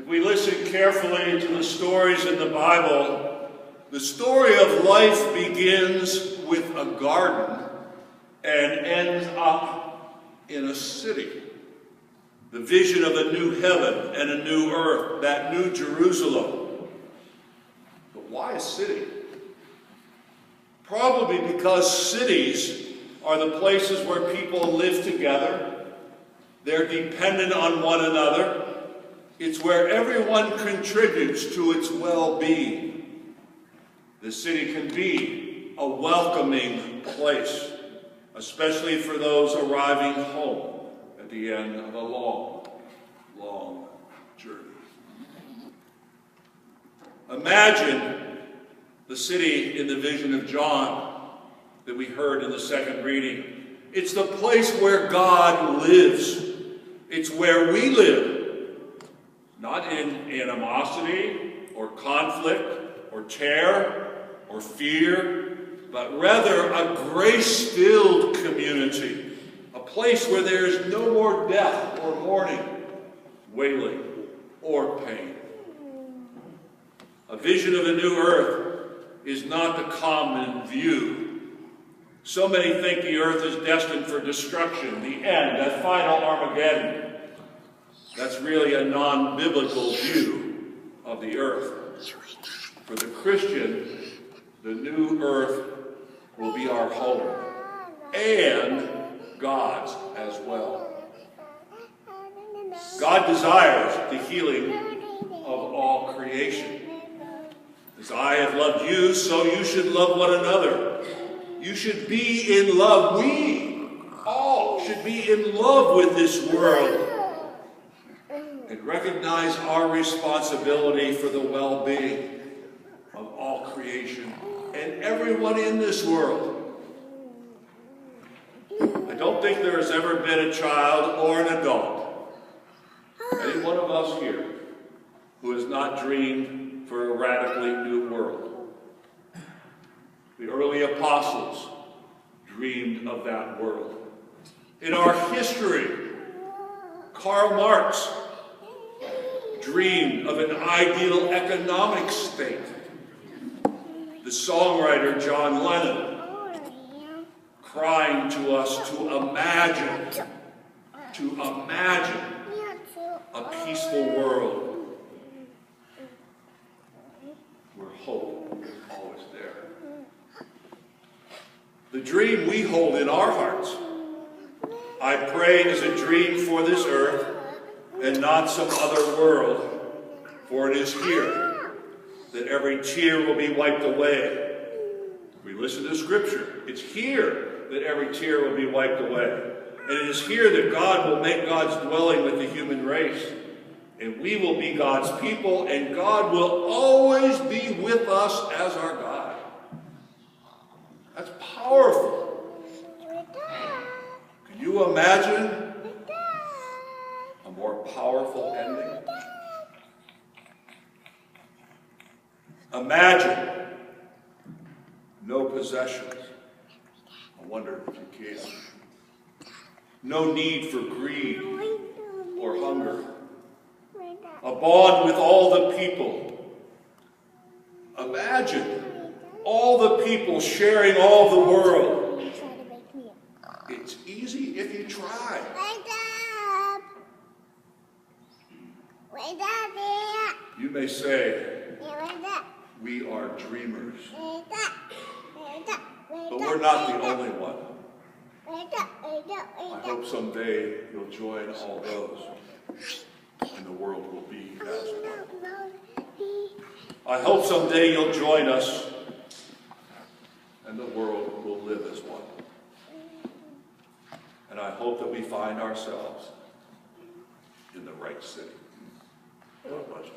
If we listen carefully to the stories in the Bible, the story of life begins with a garden and ends up in a city. The vision of a new heaven and a new earth, that new Jerusalem. But why a city? Probably because cities are the places where people live together. They're dependent on one another. It's where everyone contributes to its well-being. The city can be a welcoming place, especially for those arriving home at the end of a long, long journey. Imagine the city in the vision of John that we heard in the second reading. It's the place where God lives. It's where we live, not in animosity or conflict or terror or fear, but rather a grace-filled community, a place where there is no more death or mourning, wailing, or pain. A vision of a new earth is not the common view. So many think the earth is destined for destruction, the end, that final Armageddon. That's really a non-biblical view of the earth. For the Christian, the new earth will be our home, and God's as well. God desires the healing of all creation. As I have loved you, so you should love one another. You should be in love. We all should be in love with this world and recognize our responsibility for the well-being of all creation and everyone in this world. I don't think there has ever been a child or an adult, any one of us here, who has not dreamed for a radically new world. The early apostles dreamed of that world. In our history, Karl Marx dreamed of an ideal economic state. The songwriter John Lennon crying to us to imagine a peaceful world where hope is always there. The dream we hold in our hearts, I pray, is a dream for this earth and not some other world, for it is here that every tear will be wiped away. We listen to Scripture. It's here that every tear will be wiped away. And it is here that God will make God's dwelling with the human race. And we will be God's people, and God will always be with us as our God. That's powerful. Can you imagine a more powerful ending? Imagine no possessions. I wonder if you can. No need for greed or hunger. A bond with all the people. Imagine all the people sharing all the world. It's easy if you try. You may say, we are dreamers. But we're not the only one. I hope someday you'll join all those, and the world will be as one. I hope someday you'll join us, and the world will live as one. And I hope that we find ourselves in the right city. God bless you.